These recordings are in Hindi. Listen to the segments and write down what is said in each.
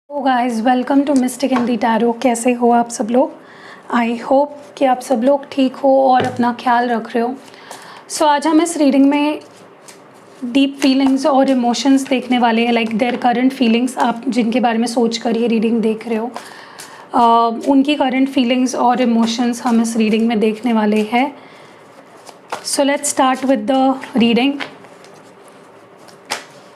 O guys, welcome to mystic Hindi tarot. कैसे हो आप सब लोग? आई होप कि आप सब लोग ठीक हो और अपना ख्याल रख रहे हो। सो आज हम इस रीडिंग में डीप फीलिंग्स और इमोशंस देखने वाले हैं, लाइक देयर करंट फीलिंग्स। आप जिनके बारे में सोच कर ये रीडिंग देख रहे हो, उनकी करंट फीलिंग्स और इमोशंस हम इस रीडिंग में देखने वाले हैं। So let's start with the reading.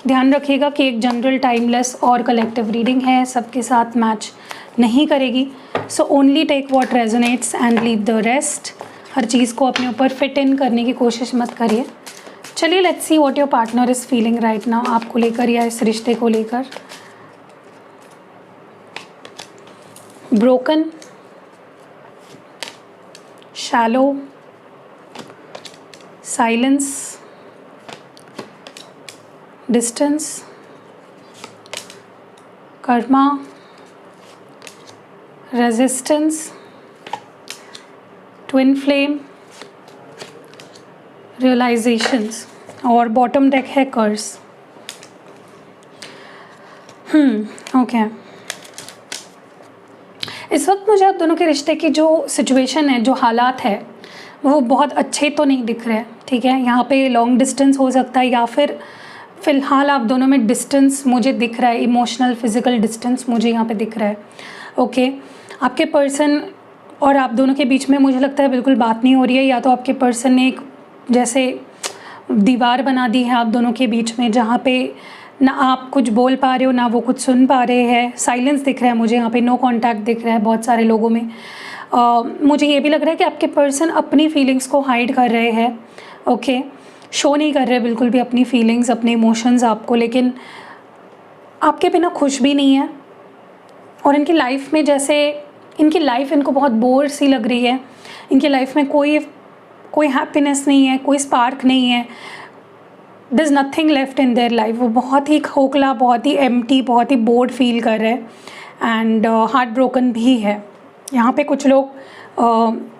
ध्यान रखिएगा कि एक जनरल, टाइमलेस और कलेक्टिव रीडिंग है, सबके साथ मैच नहीं करेगी। So only take what resonates and leave the rest. हर चीज़ को अपने ऊपर फिट इन करने की कोशिश मत करिए। चलिए let's see what your partner is feeling right now, आपको लेकर या इस रिश्ते को लेकर। Broken, shallow, silence, distance, Karma, resistance, twin flame, realisations और बॉटम डेक है कर्स। ओके। इस वक्त मुझे आप दोनों के रिश्ते की जो सिचुएशन है, जो हालात है, वो बहुत अच्छे तो नहीं दिख रहे हैं। ठीक है, यहाँ पे लॉन्ग डिस्टेंस हो सकता है या फिर फ़िलहाल आप दोनों में डिस्टेंस मुझे दिख रहा है, इमोशनल फिज़िकल डिस्टेंस मुझे यहाँ पे दिख रहा है। ओके, आपके पर्सन और आप दोनों के बीच में मुझे लगता है बिल्कुल बात नहीं हो रही है, या तो आपके पर्सन ने एक जैसे दीवार बना दी है आप दोनों के बीच में, जहाँ पे ना आप कुछ बोल पा रहे हो ना वो कुछ सुन पा रहे हैं। साइलेंस दिख रहा है मुझे यहाँ पे, नो कॉन्टैक्ट दिख रहा है बहुत सारे लोगों में। मुझे ये भी लग रहा है कि आपके पर्सन अपनी फीलिंग्स को हाइड कर रहे हैं। ओके, शो नहीं कर रहे बिल्कुल भी अपनी फीलिंग्स, अपने इमोशंस आपको, लेकिन आपके बिना खुश भी नहीं है। और इनकी लाइफ में जैसे इनकी लाइफ इनको बहुत बोर सी लग रही है। इनकी लाइफ में कोई हैप्पीनेस नहीं है, कोई स्पार्क नहीं है। There is nothing left in their life. वो बहुत ही खोखला, बहुत ही एम्प्टी, बहुत ही बोर्ड फील कर रहे हैं एंड हार्ट ब्रोकन भी है। यहाँ पे कुछ लोग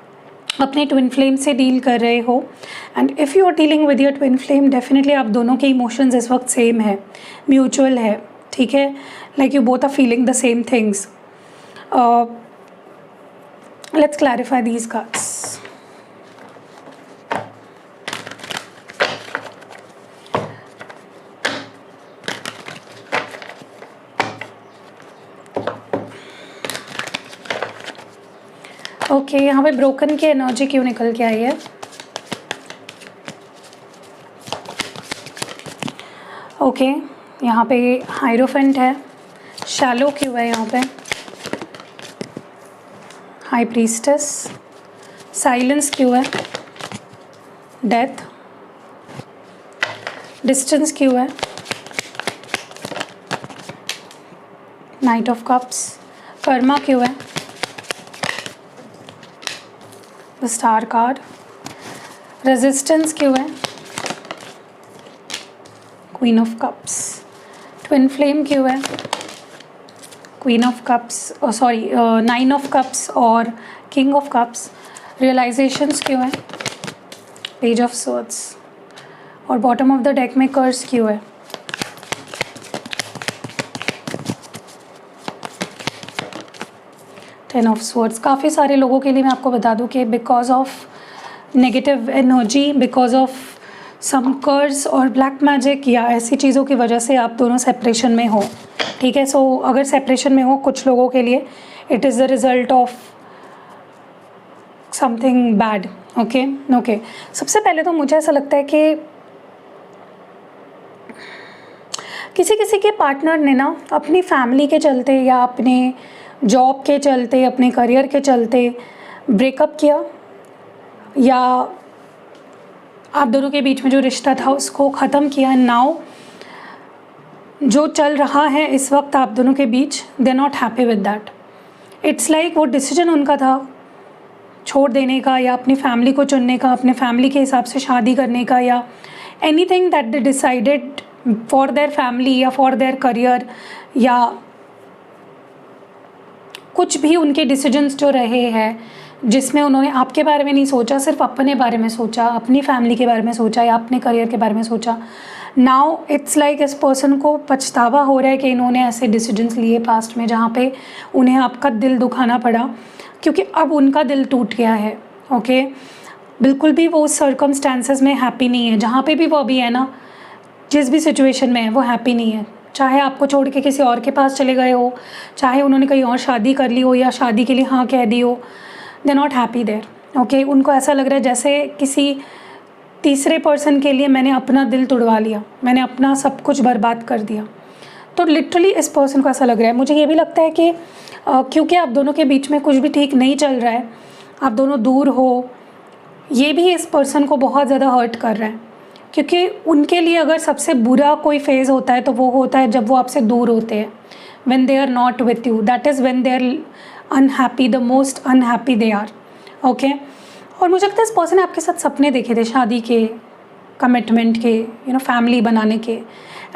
अपने ट्विन फ्लेम से डील कर रहे हो and if you are dealing with your twin flame, definitely आप दोनों के इमोशंस इस वक्त सेम है, म्यूचुअल है। ठीक है, like you both are feeling the same things. Let's clarify these cards. Okay, यहाँ पे ब्रोकन की एनर्जी क्यों निकल के आई है? ओके, यहाँ पे हाइरोफेंट है, शैलो क्यों है यहाँ पे, हाई प्रीस्टेस, साइलेंस क्यों है, डेथ, डिस्टेंस क्यों है, नाइट ऑफ कप्स, कर्मा क्यों है, द स्टार कार्ड, रेजिस्टेंस क्यों है, queen of cups, twin flame क्यों है, queen of cups, sorry nine of cups और किंग ऑफ कप्स, रियलाइजेशंस क्यों है, पेज ऑफ स्वॉर्ड्स और बॉटम ऑफ द डेक में कर्स क्यों है। Ten of swords. काफ़ी सारे लोगों के लिए मैं आपको बता दूं कि because of negative energy, because of some curse और ब्लैक मैजिक या ऐसी चीज़ों की वजह से आप दोनों सेपरेशन में हो। ठीक है, सो अगर सेपरेशन में हो कुछ लोगों के लिए it is the result of something bad. Okay okay, सबसे पहले तो मुझे ऐसा लगता है कि किसी किसी के पार्टनर ने ना अपनी फैमिली के चलते या अपने जॉब के चलते, अपने करियर के चलते ब्रेकअप किया, या आप दोनों के बीच में जो रिश्ता था उसको ख़त्म किया। नाउ जो चल रहा है इस वक्त आप दोनों के बीच, they are not happy with that. It's like वो डिसीजन उनका था छोड़ देने का या अपनी फैमिली को चुनने का, अपने फैमिली के हिसाब से शादी करने का, या anything that they decided for their family या फॉर देयर करियर, या कुछ भी उनके डिसीजंस जो रहे हैं जिसमें उन्होंने आपके बारे में नहीं सोचा, सिर्फ अपने बारे में सोचा, अपनी फैमिली के बारे में सोचा या अपने करियर के बारे में सोचा। नाउ इट्स लाइक इस पर्सन को पछतावा हो रहा है कि इन्होंने ऐसे डिसीजंस लिए पास्ट में जहाँ पे उन्हें आपका दिल दुखाना पड़ा, क्योंकि अब उनका दिल टूट गया है। ओके, बिल्कुल भी वो उस सर्कमस्टांसेस में हैप्पी नहीं है, जहाँ पे भी वो अभी है ना, जिस भी सिचुएशन में है वो हैप्पी नहीं है। चाहे आपको छोड़ के किसी और के पास चले गए हो, चाहे उन्होंने कहीं और शादी कर ली हो या शादी के लिए हाँ कह दी हो, they not happy there. Okay, उनको ऐसा लग रहा है जैसे किसी तीसरे पर्सन के लिए मैंने अपना दिल तोड़वा लिया, मैंने अपना सब कुछ बर्बाद कर दिया। तो लिटरली इस पर्सन को ऐसा लग रहा है। मुझे ये भी लगता है कि क्योंकि आप दोनों के बीच में कुछ भी ठीक नहीं चल रहा है, आप दोनों दूर हो, ये भी इस पर्सन को बहुत ज़्यादा हर्ट कर रहा है, क्योंकि उनके लिए अगर सबसे बुरा कोई फेज़ होता है तो वो होता है जब वो आपसे दूर होते हैं, when they are not with you, that is when they are unhappy, the most unhappy they are. Okay, और मुझे लगता है इस पर्सन ने आपके साथ सपने देखे थे शादी के, कमिटमेंट के, फैमिली बनाने के,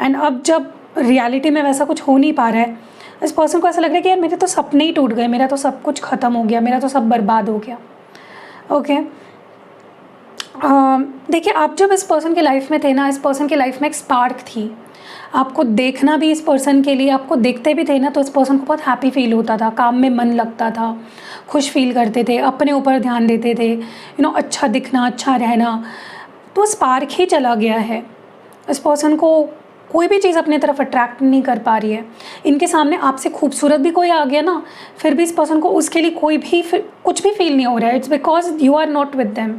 एंड अब जब रियलिटी में वैसा कुछ हो नहीं पा रहा है, इस पर्सन को ऐसा लग रहा है कि यार मेरे तो सपने ही टूट गए, मेरा तो सब कुछ ख़त्म हो गया, मेरा तो सब बर्बाद हो गया। ओके, देखिए, आप जब इस पर्सन की लाइफ में थे ना, इस पर्सन की लाइफ में एक स्पार्क थी, आपको देखना भी इस पर्सन के लिए, आपको देखते भी थे ना तो इस पर्सन को बहुत हैप्पी फील होता था, काम में मन लगता था, खुश फील करते थे, अपने ऊपर ध्यान देते थे, अच्छा दिखना, अच्छा रहना। तो स्पार्क ही चला गया है। इस पर्सन को कोई भी चीज़ अपने तरफ अट्रैक्ट नहीं कर पा रही है। इनके सामने आपसे खूबसूरत भी कोई आ गया ना, फिर भी इस पर्सन को उसके लिए कोई भी कुछ भी फील नहीं हो रहा है। It's because you are not with them,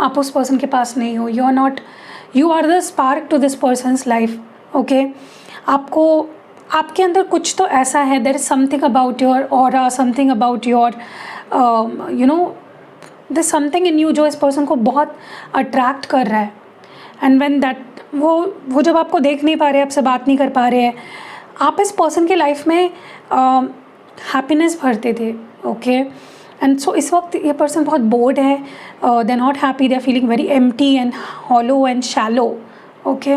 आप उस पर्सन के पास नहीं हो, you are the spark to this person's life. Okay, आपको, आपके अंदर कुछ तो ऐसा है, there is something about your aura, something about your there something in you जो इस पर्सन को बहुत अट्रैक्ट कर रहा है। एंड व्हेन दैट वो जब आपको देख नहीं पा रहे, आपसे बात नहीं कर पा रहे हैं, आप इस पर्सन की लाइफ में हैप्पीनेस भरते थे। ओके, एंड सो इस वक्त ये पर्सन बहुत बोर्ड है, they are not happy, they are feeling very empty and hollow and shallow. Okay,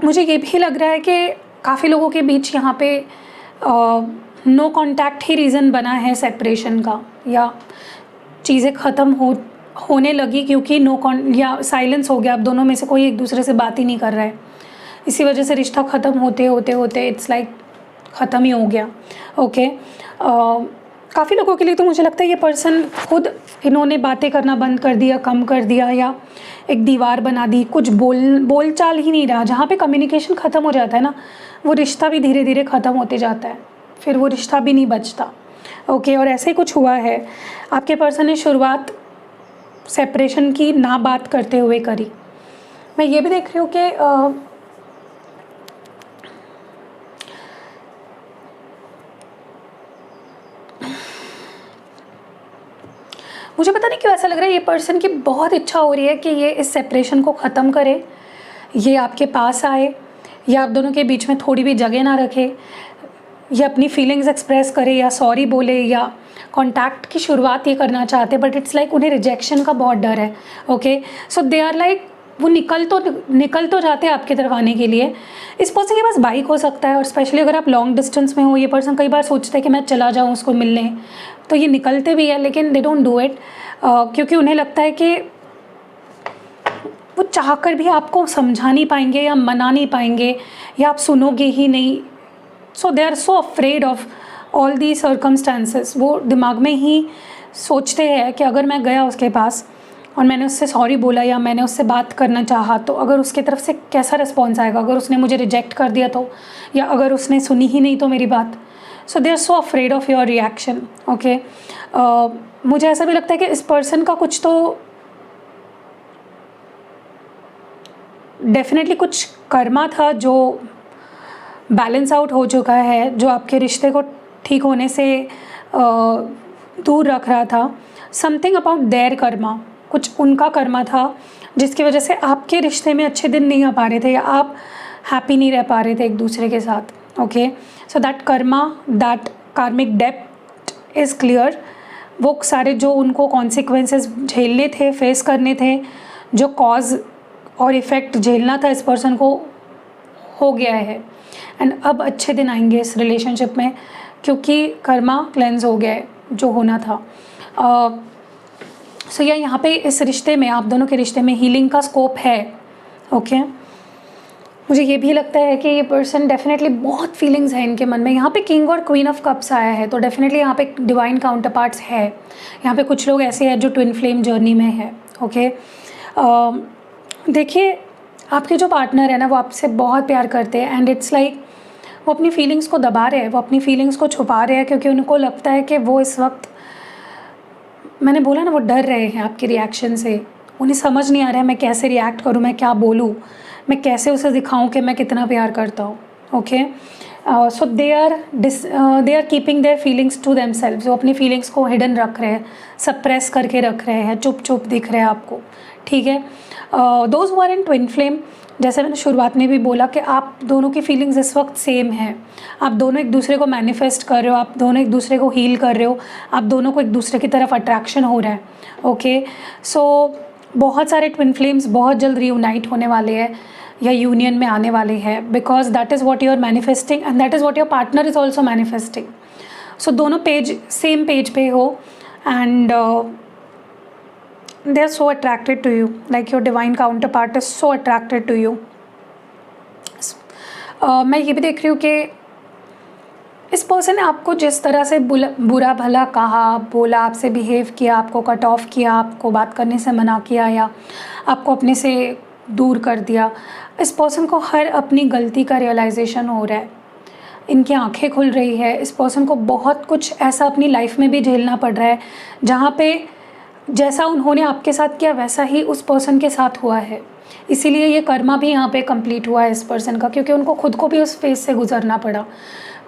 मुझे ये भी लग रहा है कि काफ़ी लोगों के बीच यहाँ पे नो कांटेक्ट ही रीज़न बना है सेपरेशन का, या चीज़ें ख़त्म होने लगी क्योंकि या साइलेंस हो गया, अब दोनों में से कोई एक दूसरे से बात ही नहीं कर रहा है, इसी वजह से रिश्ता ख़त्म होते होते इट्स लाइक ख़त्म ही हो गया। ओके, काफ़ी लोगों के लिए तो मुझे लगता है ये पर्सन खुद, इन्होंने बातें करना बंद कर दिया, कम कर दिया, या एक दीवार बना दी, कुछ बोल चाल ही नहीं रहा। जहाँ पे कम्युनिकेशन ख़त्म हो जाता है ना, वो रिश्ता भी धीरे धीरे ख़त्म होते जाता है, फिर वो रिश्ता भी नहीं बचता। ओके, और ऐसे ही कुछ हुआ है। आपके पर्सन ने शुरुआत सेपरेशन की ना बात करते हुए करी। मैं ये भी देख रही हूँ कि मुझे पता नहीं क्यों ऐसा लग रहा है ये पर्सन की बहुत इच्छा हो रही है कि ये इस सेपरेशन को ख़त्म करे, ये आपके पास आए, या आप दोनों के बीच में थोड़ी भी जगह ना रखे, ये अपनी फीलिंग्स एक्सप्रेस करे, या सॉरी बोले, या कांटेक्ट की शुरुआत ये करना चाहते, बट इट्स लाइक उन्हें रिजेक्शन का बहुत डर है। Okay, so they are like, वो निकल तो जाते हैं आपकी तरफ आने के लिए। इस पर्सन के पास बाइक हो सकता है, और स्पेशली अगर आप लॉन्ग डिस्टेंस में हो, ये पर्सन कई बार सोचता है कि मैं चला जाऊँ उसको मिलने, तो ये निकलते भी है, लेकिन दे डोंट डू इट, क्योंकि उन्हें लगता है कि वो चाहकर भी आपको समझा नहीं पाएंगे या मना नहीं पाएंगे, या आप सुनोगे ही नहीं। So they are so afraid of all the circumstances. वो दिमाग में ही सोचते हैं कि अगर मैं गया उसके पास और मैंने उससे सॉरी बोला, या मैंने उससे बात करना चाहा, तो अगर उसकी तरफ से कैसा रिस्पॉन्स आएगा, अगर उसने मुझे रिजेक्ट कर दिया तो, या अगर उसने सुनी ही नहीं तो मेरी बात। So they are so afraid of your reaction. Okay, मुझे ऐसा भी लगता है कि इस पर्सन का कुछ तो डेफिनेटली कुछ कर्मा था जो बैलेंस आउट हो चुका है, जो आपके रिश्ते को ठीक होने से दूर रख रहा था। समथिंग अबाउट देयर कर्मा, कुछ उनका कर्मा था जिसकी वजह से आपके रिश्ते में अच्छे दिन नहीं आ पा रहे थे, या आप हैप्पी नहीं रह पा रहे थे एक दूसरे के साथ। Okay, so that Karma, that कार्मिक डेप्ट इज़ क्लियर। वो सारे जो उनको कॉन्सिक्वेंसेस झेलने थे, फेस करने थे, जो कॉज और इफ़ेक्ट झेलना था इस पर्सन को, हो गया है। एंड अब अच्छे दिन आएंगे इस रिलेशनशिप में, क्योंकि कर्मा क्लेंस हो गया है जो होना था। सो या यहाँ पे इस रिश्ते में, आप दोनों के रिश्ते में हीलिंग का स्कोप है। ओके, मुझे ये भी लगता है कि ये पर्सन डेफिनेटली बहुत फीलिंग्स हैं इनके मन में। यहाँ पे किंग और क्वीन ऑफ कप्स आया है, तो डेफिनेटली यहाँ पे डिवाइन काउंटर पार्ट्स है। यहाँ पे कुछ लोग ऐसे हैं जो ट्विन फ्लेम जर्नी में है। ओके, देखिए आपके जो पार्टनर है ना, वो आपसे बहुत प्यार करते हैं एंड इट्स लाइक वो अपनी फीलिंग्स को दबा रहे हैं, वो अपनी फीलिंग्स को छुपा रहे हैं, क्योंकि उनको लगता है कि वो इस वक्त, मैंने बोला ना, वो डर रहे हैं आपके रिएक्शन से। उन्हें समझ नहीं आ रहा है मैं कैसे रिएक्ट करूँ, मैं क्या बोलूँ, मैं कैसे उसे दिखाऊं कि मैं कितना प्यार करता हूँ। Okay, so they are keeping their feelings to themselves. वो अपनी फीलिंग्स को हिडन रख रहे हैं, सप्रेस करके रख रहे हैं, चुप चुप दिख रहे हैं आपको। ठीक है, those who are in twin flame, जैसे मैंने शुरुआत में भी बोला कि आप दोनों की फीलिंग्स इस वक्त सेम है। आप दोनों एक दूसरे को मैनिफेस्ट कर रहे हो, आप दोनों एक दूसरे को हील कर रहे हो, आप दोनों को एक दूसरे की तरफ अट्रैक्शन हो रहा है। ओके, सो बहुत सारे ट्विन फ्लेम्स बहुत जल्द रीयूनाइट होने वाले हैं या यूनियन में आने वाले हैं, because that is what you are manifesting and that is what your partner is also manifesting. So दोनों पेज सेम पेज पे हो and they are so attracted to you, like your divine counterpart is so attracted to you. मैं ये भी देख रही हूँ कि इस पर्सन ने आपको जिस तरह से बुरा भला कहा, बोला, आपसे बिहेव किया, आपको कट ऑफ किया, आपको बात करने से मना किया या आपको अपने से दूर कर दिया, इस पर्सन को हर अपनी गलती का रियलाइजेशन हो रहा है। इनकी आंखें खुल रही है। इस पर्सन को बहुत कुछ ऐसा अपनी लाइफ में भी झेलना पड़ रहा है जहाँ पे जैसा उन्होंने आपके साथ किया वैसा ही उस पर्सन के साथ हुआ है। इसीलिए ये कर्मा भी यहाँ पे कंप्लीट हुआ है इस पर्सन का, क्योंकि उनको खुद को भी उस फेज से गुजरना पड़ा।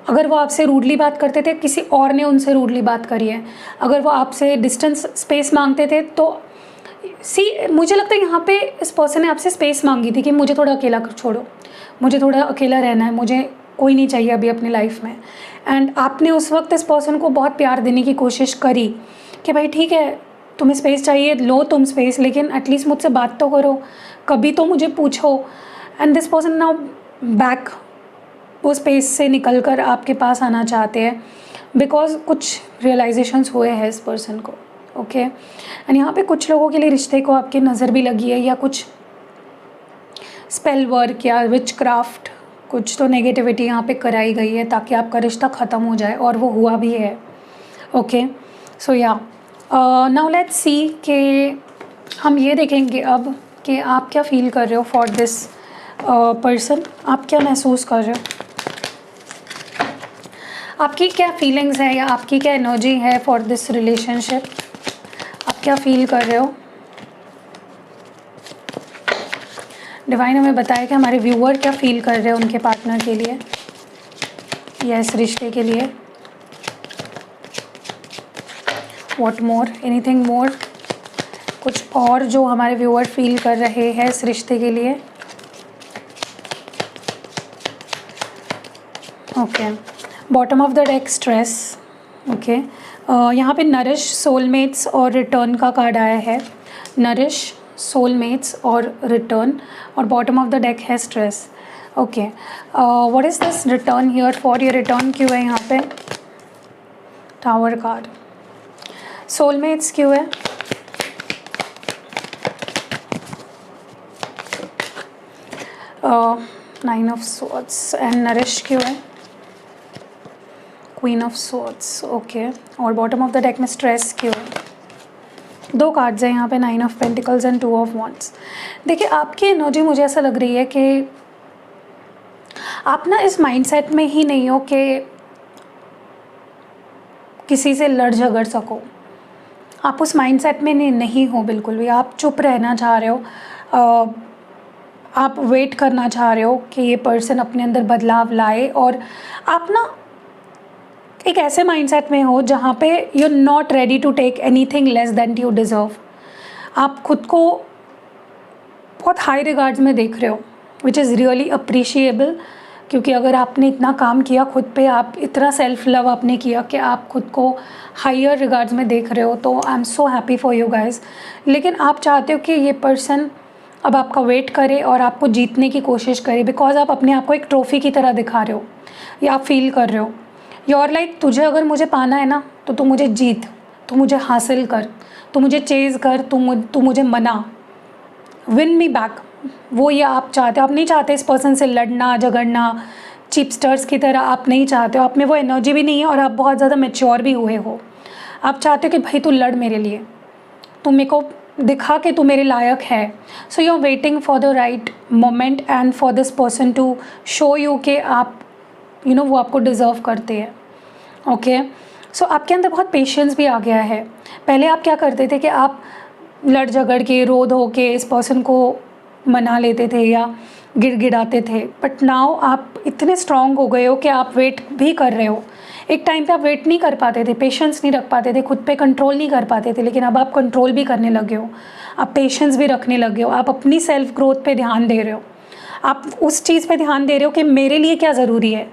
अगर वो आपसे रूडली बात करते थे, किसी और ने उनसे रूडली बात करी है। अगर वो आपसे डिस्टेंस स्पेस मांगते थे तो मुझे लगता है यहाँ पे इस पर्सन ने आपसे स्पेस मांगी थी कि मुझे थोड़ा अकेला छोड़ो, मुझे थोड़ा अकेला रहना है, मुझे कोई नहीं चाहिए अभी अपनी लाइफ में। एंड आपने उस वक्त इस पर्सन को बहुत प्यार देने की कोशिश करी कि भाई ठीक है, तुम्हें स्पेस चाहिए, लो तुम स्पेस, लेकिन एटलीस्ट मुझसे बात तो करो, कभी तो मुझे पूछो। And this person now back वो स्पेस से निकल कर आपके पास आना चाहते हैं, बिकॉज कुछ रियलाइजेशंस हुए हैं इस पर्सन को। ओके, एंड यहाँ पे कुछ लोगों के लिए रिश्ते को आपकी नज़र भी लगी है, या कुछ स्पेल वर्क या विच क्राफ्ट, कुछ तो नेगेटिविटी यहाँ पे कराई गई है ताकि आपका रिश्ता ख़त्म हो जाए, और वो हुआ भी है। ओके, सो या नाउ लेट्स सी कि हम ये देखेंगे अब कि आप क्या फील कर रहे हो फॉर दिस पर्सन। आप क्या महसूस कर रहे हो, आपकी क्या फीलिंग्स है या आपकी क्या एनर्जी है फॉर दिस रिलेशनशिप। आप क्या फील कर रहे हो। डिवाइन हमें बताए कि हमारे व्यूअर क्या फील कर रहे हैं उनके पार्टनर के लिए या इस रिश्ते के लिए। व्हाट मोर, एनीथिंग मोर, कुछ और जो हमारे व्यूअर फील कर रहे हैं इस रिश्ते के लिए। Okay, bottom of the deck stress. Okay, यहाँ पे नरिश, सोलमेट्स और रिटर्न का कार्ड आया है। नरिश, सोलमेट्स और रिटर्न, और बॉटम ऑफ द डेक है stress. Okay, what is this return here for. ये रिटर्न क्यों है यहाँ पे। टावर कार्ड, सोलमेट्स क्यों है, nine of swords and nourish क्यों है, क्वीन ऑफ स्वॉर्ड्स। ओके, और बॉटम ऑफ द डेक में स्ट्रेस क्यों है। दो कार्ड्स हैं यहाँ पे, nine of pentacles and two of wands. देखिए आपकी एनर्जी मुझे ऐसा लग रही है कि आप ना इस माइंडसेट में ही नहीं हो कि किसी से लड़ झगड़ सको। आप उस माइंडसेट में नहीं हो बिल्कुल भी। आप चुप रहना चाह रहे हो, आप वेट करना चाह रहे हो कि ये पर्सन अपने अंदर बदलाव लाए, और आप ना एक ऐसे माइंडसेट में हो जहाँ पे you are not ready to take anything less than you deserve. आप खुद को बहुत हाई रिगार्ड्स में देख रहे हो, विच इज़ रियली अप्रिशिएबल, क्योंकि अगर आपने इतना काम किया खुद पे, आप इतना सेल्फ लव आपने किया कि आप खुद को हायर रिगार्ड्स में देख रहे हो, तो I am so happy for you guys. लेकिन आप चाहते हो कि ये पर्सन अब आपका वेट करे और आपको जीतने की कोशिश करे, बिकॉज आप अपने आप को एक ट्रॉफ़ी की तरह दिखा रहे हो या आप फील कर रहे हो। यू आर लाइक, तुझे अगर मुझे पाना है ना तो तू मुझे जीत, तू मुझे हासिल कर, तू मुझे चेज़ कर, तू मुझे मना, विन मी बैक। वो ये आप चाहते हो। आप नहीं चाहते इस पर्सन से लड़ना झगड़ना, चिपस्टर्स की तरह आप नहीं चाहते हो। आप में वो एनर्जी भी नहीं है और आप बहुत ज़्यादा मैच्योर भी हुए हो। आप चाहते हो कि भाई तू लड़ मेरे लिए, तू मेरे को दिखा कि तू मेरे लायक है। So you are waiting for the right moment and for this person to show you कि आप वो आपको डिज़र्व करते हैं। ओके, सो आपके अंदर बहुत पेशेंस भी आ गया है। पहले आप क्या करते थे कि आप लड़ झगड़ के रो धो के इस पर्सन को मना लेते थे या गिड़गिड़ाते थे, बट नाउ आप इतने स्ट्रांग हो गए हो कि आप वेट भी कर रहे हो। एक टाइम पे आप वेट नहीं कर पाते थे, पेशेंस नहीं रख पाते थे, खुद पे कंट्रोल नहीं कर पाते थे, लेकिन अब आप कंट्रोल भी करने लगे हो, आप पेशेंस भी रखने लगे हो, आप अपनी सेल्फ ग्रोथ पे ध्यान दे रहे हो, आप उस चीज़ पे ध्यान दे रहे हो कि मेरे लिए क्या ज़रूरी है।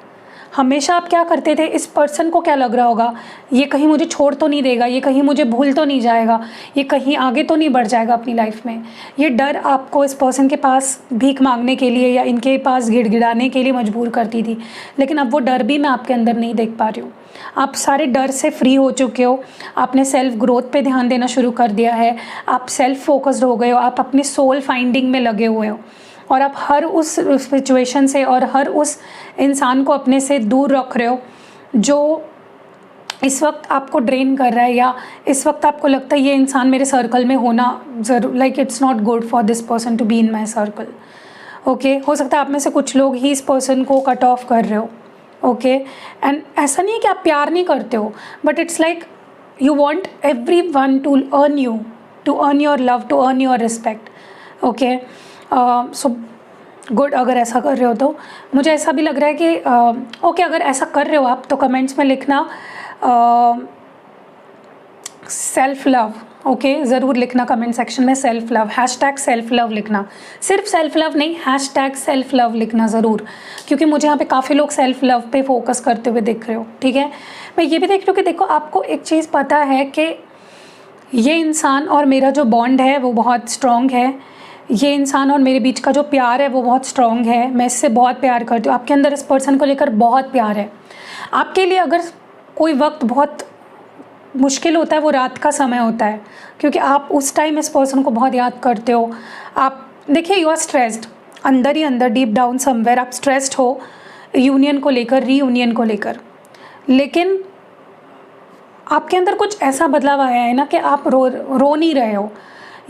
हमेशा आप क्या करते थे, इस पर्सन को क्या लग रहा होगा, ये कहीं मुझे छोड़ तो नहीं देगा, ये कहीं मुझे भूल तो नहीं जाएगा, ये कहीं आगे तो नहीं बढ़ जाएगा अपनी लाइफ में। ये डर आपको इस पर्सन के पास भीख मांगने के लिए या इनके पास गिड़गिड़ाने के लिए मजबूर करती थी, लेकिन अब वो डर भी मैं आपके अंदर नहीं देख पा रही हूँ। आप सारे डर से फ्री हो चुके हो, आपने सेल्फ ग्रोथ पे ध्यान देना शुरू कर दिया है, आप सेल्फ फोकस्ड हो गए हो, आप अपनी सोल फाइंडिंग में लगे हुए हो और आप हर उस सिचुएशन से और हर उस इंसान को अपने से दूर रख रहे हो जो इस वक्त आपको ड्रेन कर रहा है या इस वक्त आपको लगता है ये इंसान मेरे सर्कल में होना ज़रूर, like it's not good for this person to be in my circle. Okay, हो सकता है आप में से कुछ लोग ही इस पर्सन को कट ऑफ कर रहे हो। ओके, एंड ऐसा नहीं है कि आप प्यार नहीं करते हो, but it's like you want everyone to earn you, to earn your love, to earn your respect. Okay, so good, अगर ऐसा कर रहे हो तो मुझे ऐसा भी लग रहा है कि ओके, अगर ऐसा कर रहे हो आप तो कमेंट्स में लिखना सेल्फ लव। ओके, ज़रूर लिखना कमेंट सेक्शन में self love, hashtag self love लिखना। सिर्फ सेल्फ लव नहीं, हैशटैग सेल्फ लव लिखना ज़रूर, क्योंकि मुझे यहाँ पे काफ़ी लोग सेल्फ लव पे फोकस करते हुए दिख रहे हो। ठीक है, मैं ये भी देख रही हूँ कि देखो आपको एक चीज़ पता है कि ये इंसान और मेरा जो बॉन्ड है वो बहुत स्ट्रॉन्ग है, ये इंसान और मेरे बीच का जो प्यार है वो बहुत स्ट्रॉन्ग है, मैं इससे बहुत प्यार करती हूँ। आपके अंदर इस पर्सन को लेकर बहुत प्यार है। आपके लिए अगर कोई वक्त बहुत मुश्किल होता है वो रात का समय होता है, क्योंकि आप उस टाइम इस पर्सन को बहुत याद करते हो। आप देखिए, यू आर स्ट्रेस्ड, अंदर ही अंदर डीप डाउन समवेयर आप स्ट्रेस्ड हो यूनियन को लेकर, रीयूनियन को लेकर, लेकिन आपके अंदर कुछ ऐसा बदलाव आया है ना कि आप रो नहीं रहे हो,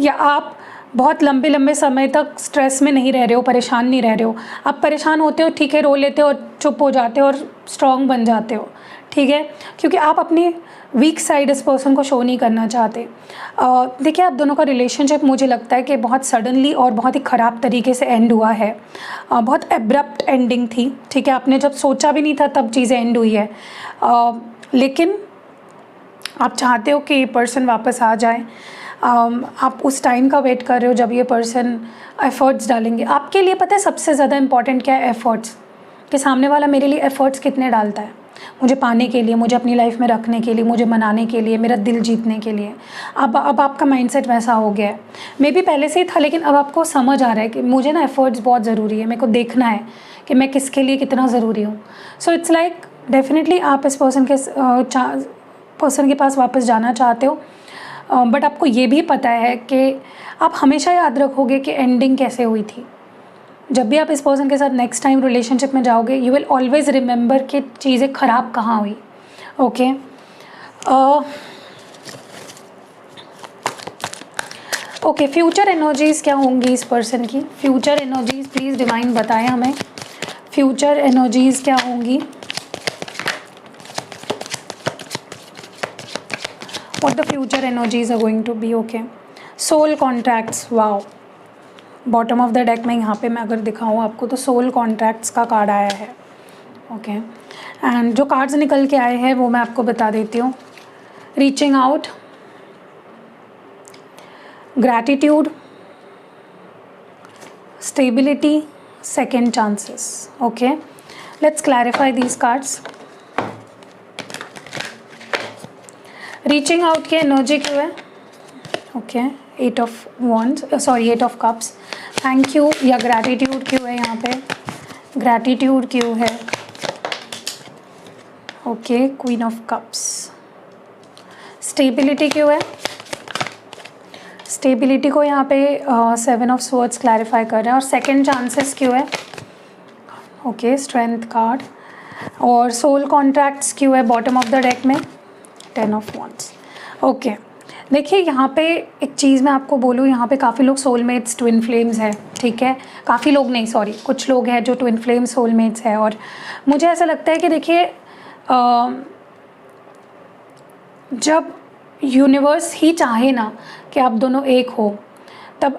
या आप बहुत लंबे लंबे समय तक स्ट्रेस में नहीं रह रहे हो, परेशान नहीं रह रहे हो। आप परेशान होते हो, ठीक है, रो लेते हो और चुप हो जाते हो और स्ट्रॉन्ग बन जाते हो। ठीक है, क्योंकि आप अपनी वीक साइड इस पर्सन को शो नहीं करना चाहते। देखिए, आप दोनों का रिलेशनशिप मुझे लगता है कि बहुत सडनली और बहुत ही ख़राब तरीके से एंड हुआ है। बहुत एब्रप्ट एंडिंग थी। ठीक है, आपने जब सोचा भी नहीं था तब चीज़ें एंड हुई है, लेकिन आप चाहते हो कि ये पर्सन वापस आ जाए। आप उस टाइम का वेट कर रहे हो जब ये पर्सन एफ़र्ट्स डालेंगे आपके लिए। पता है सबसे ज़्यादा इम्पॉर्टेंट क्या है? एफ़र्ट्स, कि सामने वाला मेरे लिए एफ़र्ट्स कितने डालता है मुझे पाने के लिए, मुझे अपनी लाइफ में रखने के लिए, मुझे मनाने के लिए, मेरा दिल जीतने के लिए। अब आपका माइंडसेट वैसा हो गया है। मे बी पहले से ही था, लेकिन अब आपको समझ आ रहा है कि मुझे ना एफ़र्ट्स बहुत ज़रूरी है, मेरे को देखना है कि मैं किसके लिए कितना ज़रूरी हूँ। सो इट्स लाइक डेफिनेटली आप इस पर्सन के पास वापस जाना चाहते हो, बट आपको ये भी पता है कि आप हमेशा याद रखोगे कि एंडिंग कैसे हुई थी। जब भी आप इस पर्सन के साथ नेक्स्ट टाइम रिलेशनशिप में जाओगे, यू विल ऑलवेज़ रिमेंबर कि चीज़ें ख़राब कहाँ हुई। ओके, ओके, फ्यूचर एनर्जीज़ क्या होंगी इस पर्सन की? फ्यूचर एनर्जीज़ प्लीज़ डिवाइन बताएं हमें, फ्यूचर एनर्जीज़ क्या होंगी? What the future energies are going to be? Okay, soul contracts. wow, bottom of the deck में यहाँ पे मैं अगर दिखाऊँ आपको तो सोल कॉन्ट्रैक्ट्स का कार्ड आया है। ओके, एंड जो कार्ड्स निकल के आए हैं वो मैं आपको बता देती हूँ। Reaching out, gratitude, stability, second chances. Okay, let's clarify these cards. Reaching out की एनर्जी क्यों है? Okay, 8 of wands, sorry 8 of cups. Thank you या ग्रैटिट्यूड क्यों है यहाँ पे? ग्रैटिट्यूड क्यों है? Okay, queen of cups, stability क्यों है? स्टेबिलिटी को यहाँ पे 7 ऑफ स्वॉर्ड्स क्लैरिफाई कर रहे हैं। और सेकंड चांसेस क्यों है? Okay, strength card. और सोल कॉन्ट्रैक्ट्स क्यों है बॉटम ऑफ द डेक में? 10 ऑफ वॉन्ड्स। ओके, देखिए यहाँ पे एक चीज़ मैं आपको बोलूँ, यहाँ पे काफ़ी लोग सोलमेट्स ट्विन फ्लेम्स है, ठीक है। काफ़ी लोग नहीं, सॉरी, कुछ लोग हैं जो ट्विन फ्लेम सोलमेट्स है। और मुझे ऐसा लगता है कि देखिए जब यूनिवर्स ही चाहे ना कि आप दोनों एक हो, तब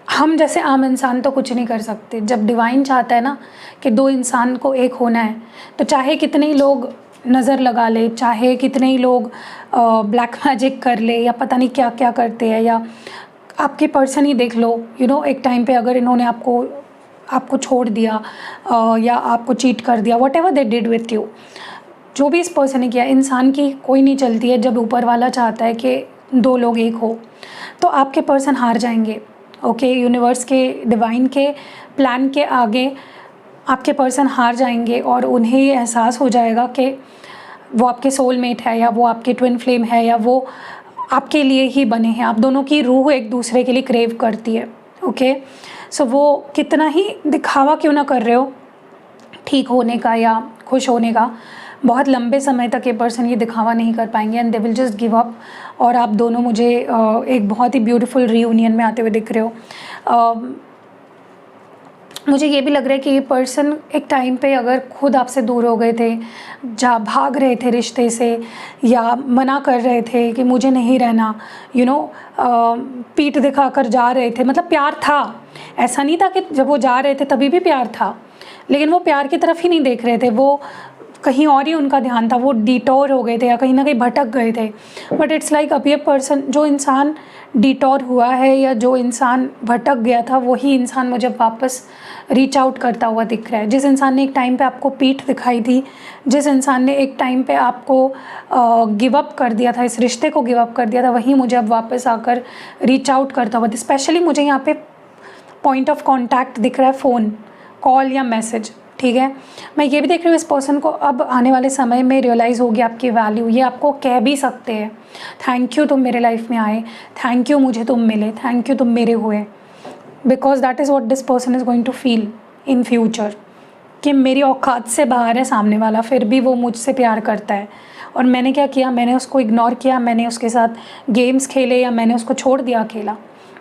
हम जैसे आम इंसान तो कुछ नहीं कर सकते। जब डिवाइन चाहता है ना कि दो इंसान को एक होना है, तो चाहे कितने ही लोग नज़र लगा ले, चाहे कितने ही लोग ब्लैक मैजिक कर ले या पता नहीं क्या क्या करते हैं, या आपके पर्सन ही देख लो, एक टाइम पे अगर इन्होंने आपको छोड़ दिया या आपको चीट कर दिया, what ever they did with you, जो भी इस पर्सन ने किया, इंसान की कोई नहीं चलती है। जब ऊपर वाला चाहता है कि दो लोग एक हो, तो आपके पर्सन हार जाएंगे। ओके, यूनिवर्स के, डिवाइन के प्लान के आगे आपके पर्सन हार जाएंगे और उन्हें ये एहसास हो जाएगा कि वो आपके सोलमेट है, या वो आपके ट्विन फ्लेम है, या वो आपके लिए ही बने हैं। आप दोनों की रूह एक दूसरे के लिए क्रेव करती है। ओके, सो वो कितना ही दिखावा क्यों ना कर रहे हो ठीक होने का या खुश होने का, बहुत लंबे समय तक ये पर्सन ये दिखावा नहीं कर पाएंगे and they will just give up. और आप दोनों मुझे एक बहुत ही ब्यूटीफुल रीयूनियन में आते हुए दिख रहे हो। मुझे ये भी लग रहा है कि ये पर्सन एक टाइम पे अगर खुद आपसे दूर हो गए थे, भाग रहे थे रिश्ते से, या मना कर रहे थे कि मुझे नहीं रहना, पीठ दिखाकर जा रहे थे। मतलब प्यार था, ऐसा नहीं था कि जब वो जा रहे थे तभी भी प्यार था, लेकिन वो प्यार की तरफ ही नहीं देख रहे थे, वो कहीं और ही उनका ध्यान था, वो डिटोर हो गए थे या कहीं ना कहीं भटक गए थे। बट इट्स लाइक अब ये पर्सन, जो इंसान डिटोर हुआ है या जो इंसान भटक गया था, वही इंसान मुझे वापस रीच आउट करता हुआ दिख रहा है। जिस इंसान ने एक टाइम पे आपको पीठ दिखाई थी, जिस इंसान ने एक टाइम पे आपको गिव अप कर दिया था, इस रिश्ते को गिव अप कर दिया था, वही मुझे अब वापस आकर रीच आउट करता हुआ। स्पेशली मुझे यहाँ पे पॉइंट ऑफ कॉन्टैक्ट दिख रहा है, फ़ोन कॉल या मैसेज, ठीक है। मैं ये भी देख रही हूँ इस पर्सन को अब आने वाले समय में रियलाइज़ होगी आपकी वैल्यू। ये आपको कह भी सकते हैं, थैंक यू तुम मेरे लाइफ में आए, थैंक यू मुझे तुम मिले, थैंक यू तुम मेरे हुए, because that is what this person is going to feel in future, कि मेरी औकात से बाहर है सामने वाला, फिर भी वो मुझसे प्यार करता है। और मैंने क्या किया, मैंने उसको इग्नोर किया, मैंने उसके साथ गेम्स खेले या मैंने उसको छोड़ दिया अकेला,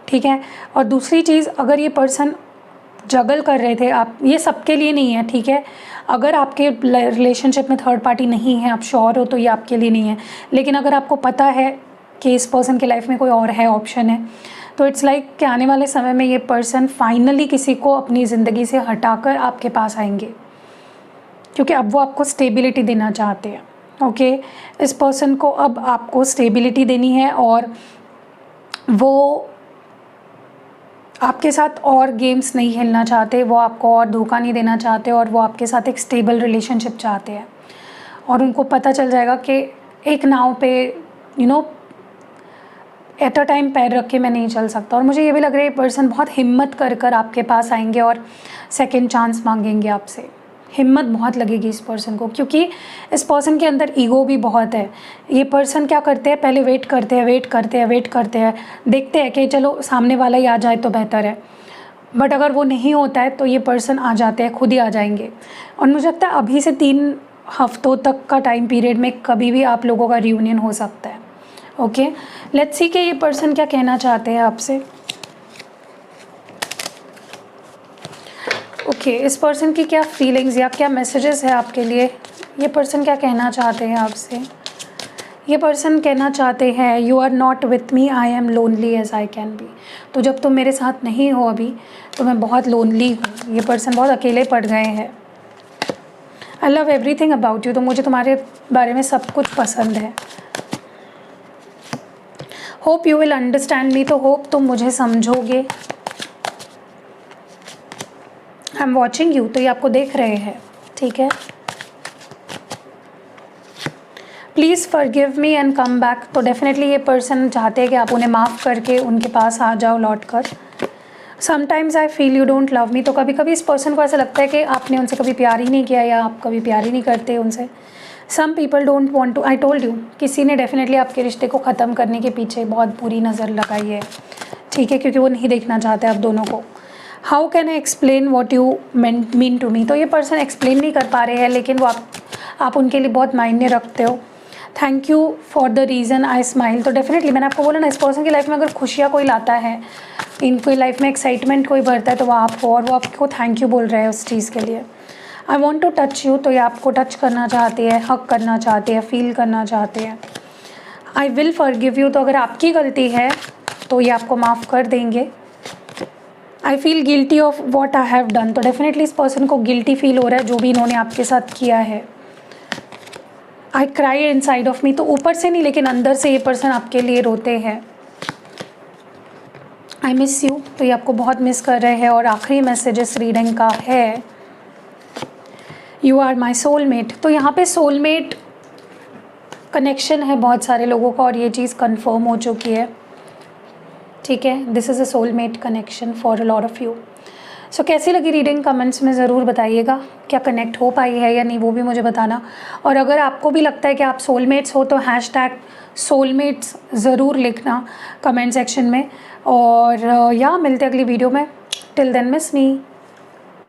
ठीक है। और दूसरी चीज़, अगर ये पर्सन जगल कर रहे थे, आप, ये सबके लिए नहीं है, ठीक है। अगर आपके रिलेशनशिप में थर्ड पार्टी नहीं है, आप श्योर हो, तो ये आपके लिए नहीं है। लेकिन अगर आपको पता है कि इस पर्सन की लाइफ में कोई और है, ऑप्शन है, तो इट्स लाइक कि आने वाले समय में ये पर्सन फाइनली किसी को अपनी ज़िंदगी से हटाकर आपके पास आएंगे, क्योंकि अब वो आपको स्टेबिलिटी देना चाहते हैं। ओके, इस पर्सन को अब आपको स्टेबिलिटी देनी है और वो आपके साथ और गेम्स नहीं खेलना चाहते, वो आपको और धोखा नहीं देना चाहते, और वो आपके साथ एक स्टेबल रिलेशनशिप चाहते हैं। और उनको पता चल जाएगा कि एक नाव पे एट अ टाइम पैर रख के मैं नहीं चल सकता। और मुझे ये भी लग रहा है ये पर्सन बहुत हिम्मत कर आपके पास आएंगे और सेकंड चांस मांगेंगे आपसे। हिम्मत बहुत लगेगी इस पर्सन को, क्योंकि इस पर्सन के अंदर ईगो भी बहुत है। ये पर्सन क्या करते हैं, पहले वेट करते हैं, देखते हैं कि चलो सामने वाला ही आ जाए तो बेहतर है। बट अगर वो नहीं होता है तो ये पर्सन आ जाते हैं, खुद ही आ जाएंगे। और मुझे लगता है अभी से 3 हफ्तों तक का टाइम पीरियड में कभी भी आप लोगों का रियूनियन हो सकता है। ओके, लेट्स सी कि ये पर्सन क्या कहना चाहते हैं आपसे। ओके, इस पर्सन की क्या फीलिंग्स या क्या मैसेजेस है आपके लिए, ये पर्सन क्या कहना चाहते हैं आपसे। ये पर्सन कहना चाहते हैं, you are not with me, I am lonely as I can be. तो जब तुम मेरे साथ नहीं हो अभी, तो मैं बहुत लोनली हूँ। ये पर्सन बहुत अकेले पड़ गए हैं। I love everything about you, तो मुझे तुम्हारे बारे में सब कुछ पसंद है। Hope you will understand me, तो होप तुम मुझे समझोगे। आई एम वॉचिंग यू, तो ये आपको देख रहे हैं, ठीक है। Please forgive me and come back, तो डेफिनेटली ये पर्सन चाहते हैं कि आप उन्हें माफ़ करके उनके पास आ जाओ लौट कर। Sometimes I feel you don't love me, तो कभी कभी इस पर्सन को ऐसा लगता है कि आपने उनसे कभी प्यार ही नहीं किया या आप कभी प्यार ही नहीं करते उनसे। Some people don't want to, I told you, किसी ने डेफिनेटली आपके रिश्ते को ख़त्म करने के पीछे बहुत बुरी नज़र लगाई है, ठीक है, क्योंकि वो नहीं देखना चाहते आप दोनों को। How can I explain what you mean to me, तो ये पर्सन एक्सप्लेन नहीं कर पा रहे हैं, लेकिन वो आप उनके लिए बहुत मायने रखते हो। Thank you for the reason I smile, तो डेफिनेटली मैंने आपको बोला ना, इस पर्सन की लाइफ में अगर खुशियाँ कोई लाता है, इनकी लाइफ में एक्साइटमेंट कोई भरता है, तो वो आप हो, और वो आपको थैंक यू बोल रहे हैं उस चीज़ के लिए। I want to touch you, तो ये आपको टच करना चाहते हैं, हक करना चाहते हैं, फील करना चाहते हैं। आई विल फॉरगिव यू, तो अगर आपकी गलती है तो ये आपको माफ़ कर देंगे। I feel guilty of what I have done, तो डेफिनेटली इस पर्सन को गिल्टी फील हो रहा है जो भी इन्होंने आपके साथ किया है। I cry inside of me, तो ऊपर से नहीं लेकिन अंदर से ये पर्सन आपके लिए रोते हैं। आई मिस यू, तो ये आपको बहुत मिस कर रहे हैं। और आखिरी मैसेज इस रीडिंग का है, यू आर माई सोलमेट, तो यहाँ पे सोलमेट कनेक्शन है बहुत सारे लोगों का, और ये चीज़ कंफर्म हो चुकी है, ठीक है। This is a soulmate connection for a lot of you. So कैसी लगी रीडिंग, कमेंट्स में ज़रूर बताइएगा। क्या कनेक्ट हो पाई है या नहीं, वो भी मुझे बताना। और अगर आपको भी लगता है कि आप सोलमेट्स हो, तो हैशटैग सोलमेट्स ज़रूर लिखना कमेंट सेक्शन में। और या मिलते अगली वीडियो में। टिल देन मिस मी।